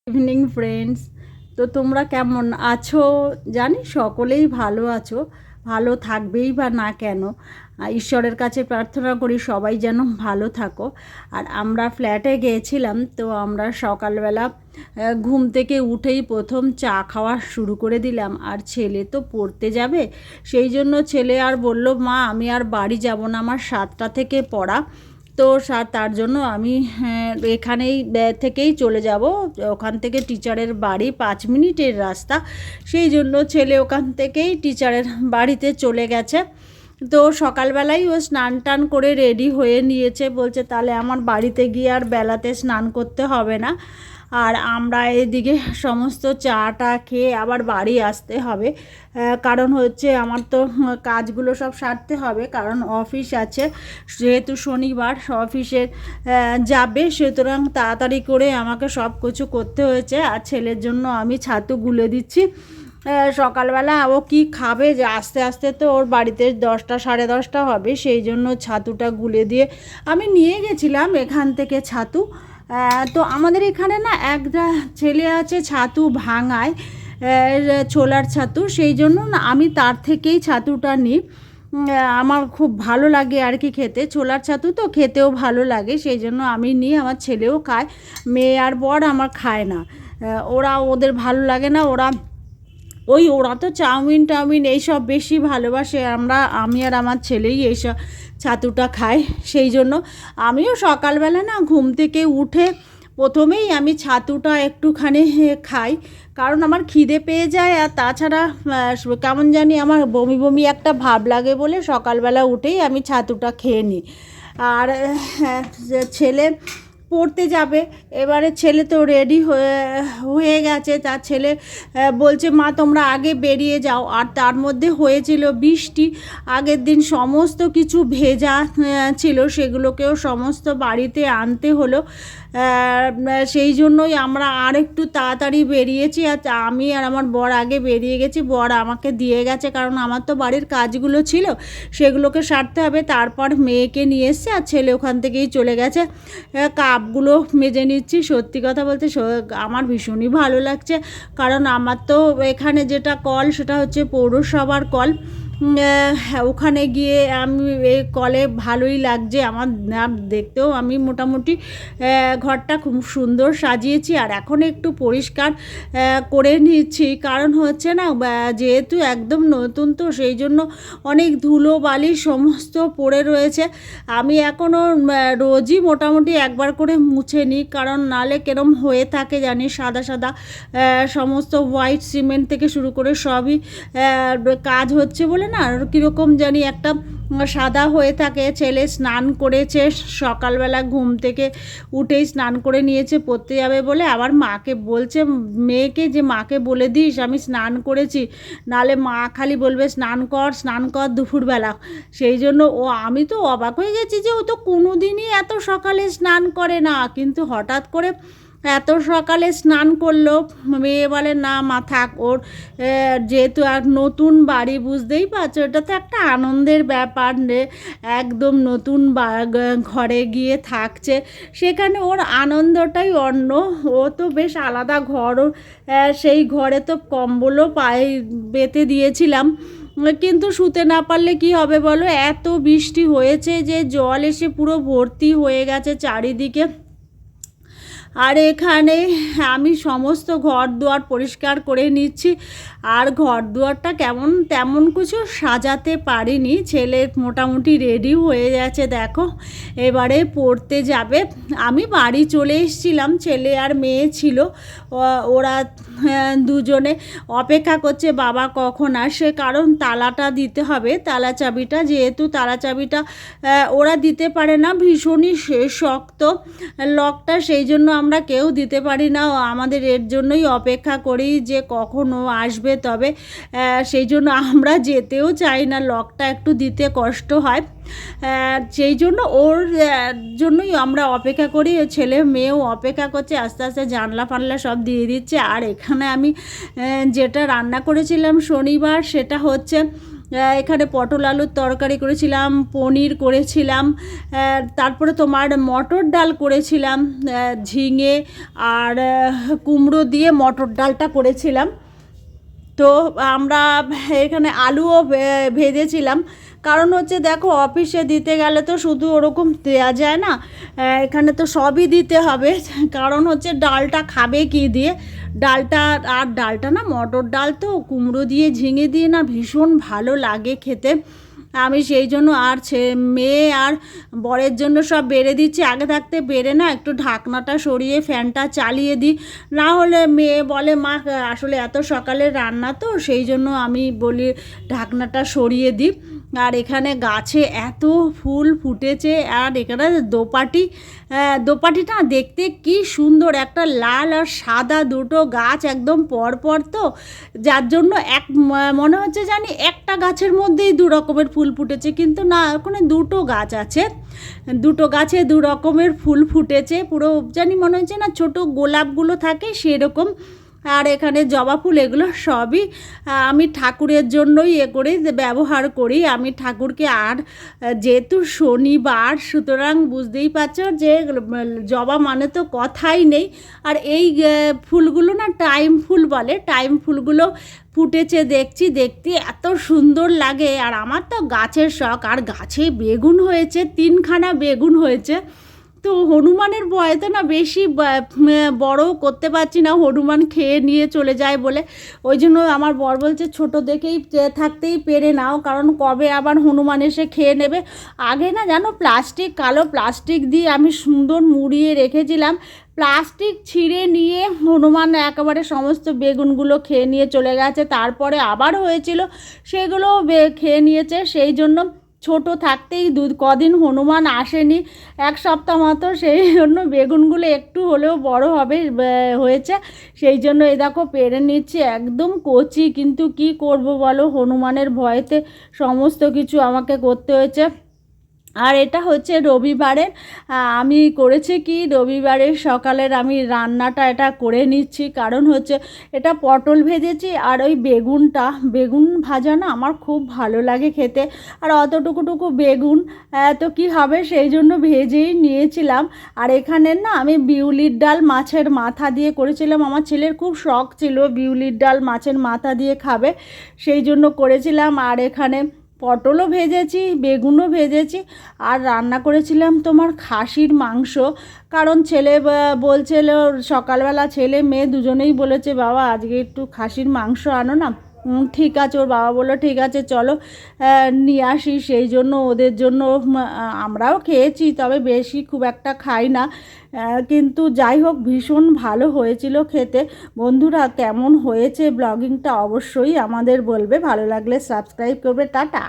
Evening friends. তো তোমরা কেমন আছো? জানি সকলেই ভালো আছো, ভালো থাকবেই বা না কেন। ঈশ্বরের কাছে প্রার্থনা করি সবাই যেন ভালো থাকো। আর আমরা ফ্ল্যাটে গিয়েছিলাম, তো আমরা সকালবেলা ঘুম থেকে উঠেই প্রথম চা খাওয়া শুরু করে দিলাম। আর ছেলে তো পড়তে যাবে, সেই জন্য ছেলে আর বলল, মা আমি আর বাড়ি যাব না, আমার 7টা থেকে পড়া। তো তার জন্য আমি এখানেই থেকেই চলে যাব। ওখান থেকে টিচারের বাড়ি 5 মিনিটের রাস্তা, সেই জন্য ছেলে ওখান থেকেই টিচারের বাড়িতে চলে গেছে। তো সকালবেলাই ও স্নান টান করে রেডি হয়ে নিয়েছে, বলছে তাহলে আমার বাড়িতে গিয়ে আর বেলাতে স্নান করতে হবে না। আর আমরা এদিকে সমস্ত চাটা খেয়ে আবার বাড়ি আসতে হবে, কারণ হচ্ছে আমার তো কাজগুলো সব সারতে হবে, কারণ অফিস আছে, যেহেতু শনিবার অফিসে যাবে, সুতরাং তাড়াতাড়ি করে আমাকে সব কিছু করতে হয়েছে। আর ছেলের জন্য আমি ছাতু গুলে দিচ্ছি। সকালবেলা ও কি খাবে, যে আস্তে আস্তে তো ওর বাড়িতে 10টা 10:30 হবে, সেই জন্য ছাতুটা গুলে দিয়ে আমি নিয়ে গেছিলাম এখান থেকে ছাতু। তো আমাদের এখানে না একটা ছেলে আছে ছাতু ভাঙায়, ছোলার ছাতু, সেই জন্য না আমি তার থেকেই ছাতুটা নিই। আমার খুব ভালো লাগে আর কি খেতে, ছোলার ছাতু তো খেতেও ভালো লাগে, সেই জন্য আমি নিই। আমার ছেলেও খায়, মেয়ে আর বর আমার খায় না, ওদের ভালো লাগে না। ওরা তো চাউমিন এইসব বেশি ভালোবাসে, আমি আর আমার ছেলেই এইসব ছাতুটা খাই। সেই জন্য আমিও সকালবেলা না ঘুম থেকে উঠে প্রথমেই আমি ছাতুটা একটুখানি খাই, কারণ আমার খিদে পেয়ে যায়। আর তাছাড়া কেমন জানি আমার বমি বমি একটা ভাব লাগে বলে সকালবেলা উঠেই আমি ছাতুটা খেয়ে নিই। আর ছেলে পড়তে যাবে, এবারে ছেলে তো রেডি হয়ে গেছে। তার ছেলে বলছে, মা তোমরা আগে বেরিয়ে যাও। আর তার মধ্যে হয়েছিল বৃষ্টি, আগের দিন সমস্ত কিছু ভেজা ছিল, সেগুলোকেও সমস্ত বাড়িতে আনতে হলো। সেই জন্যই আমরা আর একটু তাড়াতাড়ি বেরিয়েছি। আর আমি আর আমার বর আগে বেরিয়ে গেছি, বর আমাকে দিয়ে গেছে, কারণ আমার তো বাড়ির কাজগুলো ছিল, সেগুলোকে সারতে হবে। তারপর মেয়েকে নিয়ে এসছে, আর ছেলে ওখান থেকেই চলে গেছে। কাপগুলো মেজে নিচ্ছি। সত্যি কথা বলতে আমার ভীষণই ভালো লাগছে, কারণ আমার তো এখানে যেটা কল, সেটা হচ্ছে পৌরসভার কল। ওখানে গিয়ে আমি এই কলে ভালোই লাগছে আমার, দেখতেও আমি মোটামুটি ঘরটা খুব সুন্দর সাজিয়েছি। আর এখন একটু পরিষ্কার করে নিচ্ছি, কারণ হচ্ছে না, যেহেতু একদম নতুন, তো সেই জন্য অনেক ধুলো বালি সমস্ত পড়ে রয়েছে। আমি এখনও রোজই মোটামুটি একবার করে মুছে নিই, কারণ নালে কেরম হয়ে থাকে জানি, সাদা সাদা সমস্ত হোয়াইট সিমেন্ট থেকে শুরু করে সবই কাজ হচ্ছে বলে না কীরকম জানি একটা সাদা হয়ে থাকে। ছেলে স্নান করেছে সকালবেলা, ঘুম থেকে উঠেই স্নান করে নিয়েছে, পড়তে যাবে বলে। আবার মাকে বলছে, মেয়েকে, যে মাকে বলে দিস আমি স্নান করেছি, নালে মা খালি বলবে স্নান কর দুপুরবেলা। সেই জন্য আমি তো অবাক হয়ে গেছি যে ও তো কোনো দিনই এত সকালে স্নান করে না, কিন্তু হঠাৎ করে এত সকালে স্নান করলো। মেয়ে বলে, না মা থাক, ওর যেহেতু আর নতুন বাড়ি, বুঝতেই পারছো, এটা তো একটা আনন্দের ব্যাপার, একদম নতুন ঘরে গিয়ে থাকছে, সেখানে ওর আনন্দটাই অন্য। ও তো বেশ আলাদা ঘর, সেই ঘরে তো কম্বলও পায়ে পেতে দিয়েছিলাম, কিন্তু শুতে না পারলে কি হবে বলো, এত বৃষ্টি হয়েছে যে জল এসে পুরো ভর্তি হয়ে গেছে চারিদিকে। আর এখানে আমি সমস্ত ঘর দুয়ার পরিষ্কার করে নিচ্ছি। আর ঘর দুয়ারটা তেমন কিছু সাজাতে পারিনি। ছেলে মোটামুটি রেডি হয়ে গেছে, দেখো এবারে পড়তে যাবে। আমি বাড়ি চলে এসেছিলাম, ছেলে আর মেয়ে ছিল, ওরা দুজনে অপেক্ষা করছে বাবা কখন আসে, কারণ তালাটা দিতে হবে, তালা চাবিটা, যেহেতু তালা চাবিটা ওরা দিতে পারে না, ভীষণই শক্ত লকটা, সেই জন্য আমরা কেউ দিতে পারি না। আমাদের এর জন্যই অপেক্ষা করি যে কখন ও আসবে, তবে সেই জন্য আমরা যেতেও চাই না, লকটা একটু দিতে কষ্ট হয়, সেই জন্য ওর জন্যই আমরা অপেক্ষা করি। ছেলে মেয়েও অপেক্ষা করছে, আস্তে আস্তে জানলা ফানলা সব দিয়ে দিচ্ছে। আর এখানে আমি যেটা রান্না করেছিলাম শনিবার, সেটা হচ্ছে এখানে পটল আলুর তরকারি করেছিলাম, পনির করেছিলাম, তারপরে তোমার মটর ডাল করেছিলাম, ঝিঙে আর কুমড়ো দিয়ে মটর ডালটা করেছিলাম। তো আমরা এখানে আলুও ভেজেছিলাম, কারণ হচ্ছে দেখো অফিসে দিতে গেলে তো শুধু ওরকম দেওয়া যায় না, এখানে তো সবই দিতে হবে। কারণ হচ্ছে ডালটা খাবে কি দিয়ে, ডালটা না মটর ডাল তো কুমড়ো দিয়ে ঝিঙে দিয়ে না ভীষণ ভালো লাগে খেতে। আমি সেই জন্য আর মেয়ে আর বরের জন্য সব বেড়ে দিচ্ছি, আগে থাকতে বেড়ে না একটু ঢাকনাটা সরিয়ে ফ্যানটা চালিয়ে দিই, না হলে মেয়ে বলে মা আসলে এত সকালে রান্না তো সেই জন্য আমি বলি ঢাকনাটা সরিয়ে দিই। আর এখানে গাছে এত ফুল ফুটেছে, আর এখানে দোপাটিটা দেখতে কি সুন্দর, একটা লাল আর সাদা দুটো গাছ একদম পরপর, তো যার জন্য মনে হচ্ছে জানি একটা গাছের মধ্যেই দু রকমের ফুল ফুটেছে, কিন্তু না, ওখানে দুটো গাছ আছে, দুটো গাছে দু রকমের ফুল ফুটেছে, পুরো জানি মনে হচ্ছে না ছোটো গোলাপগুলো থাকে সেরকম। আর এখানে জবা ফুল এগুলো সবই আমি ঠাকুরের জন্যই করে ব্যবহার করি। আমি ঠাকুরকে, আর যেহেতু শনিবার সুতরাং বুঝতেই পারছো যে জবা মানে তো কথাই নেই। আর এই ফুলগুলো না টাইম ফুল বলে, টাইম ফুলগুলো ফুটেছে দেখছি, দেখতে এত সুন্দর লাগে। আর আমার তো গাছের শখ, আর গাছে বেগুন হয়েছে, 3খানা বেগুন হয়েছে। তো হনুমানের ভয়তে না বেশি বড় করতে পারছি না, হনুমান খেয়ে নিয়ে চলে যায় বলে, ওই জন্য আমার বর বলছে ছোটো দেখেই থাকতেই পেরে নাও, কারণ কবে আবার হনুমান এসে খেয়ে নেবে। আগে না জানো কালো প্লাস্টিক দিয়ে আমি সুন্দর মুড়িয়ে রেখেছিলাম, প্লাস্টিক ছিঁড়ে নিয়ে হনুমান একেবারে সমস্ত বেগুনগুলো খেয়ে নিয়ে চলে গেছে, তারপরে আবার হয়েছিল সেগুলোও খেয়ে নিয়েছে। সেই জন্য ছোট থাকতেই কদিন হনুমান আসেনি, 1 সপ্তাহ মতো, সেই জন্য বেগুনগুলো একটু হলেও বড় হবে হয়েছে, সেই জন্য এই দেখো পেরে নিচ্ছি, একদম কচি, কিন্তু কি করব বলো, হনুমানের ভয়েতে সমস্ত কিছু আমাকে করতে হয়েছে। আর এটা হচ্ছে রবিবারের, আমি করেছি কি রবিবারের সকালের আমি রান্নাটা এটা করে নিচ্ছি, কারণ হচ্ছে এটা পটল ভেজেছি, আর ওই বেগুন ভাজা না আমার খুব ভালো লাগে খেতে, আর অতটুকু বেগুন তো কি হবে, সেই জন্য ভেজেই নিয়েছিলাম। আর এখানে না আমি বিউলির ডাল মাছের মাথা দিয়ে করেছিলাম, আমার ছেলের খুব শখ ছিল বিউলির ডাল মাছের মাথা দিয়ে খাবে, সেই জন্য করেছিলাম। আর এখানে পটলও ভেজেছি, বেগুনও ভেজেছি, আর রান্না করেছিলাম তোমার খাসির মাংস, কারণ ছেলে বলছিল সকালবেলা, ছেলে মেয়ে দুজনেই বলেছে বাবা আজকে একটু খাসির মাংস আনো না। ঠিক আছে, ওর বাবা বললো ঠিক আছে চলো নিয়ে আসি, সেই জন্য ওদের জন্য আমরাও খেয়েছি, তবে বেশি খুব একটা খাই না, কিন্তু যাই হোক ভীষণ ভালো হয়েছিল খেতে। বন্ধুরা কেমন হয়েছে ব্লগিংটা অবশ্যই আমাদের বলবে, ভালো লাগলে সাবস্ক্রাইব করবে, টাটা।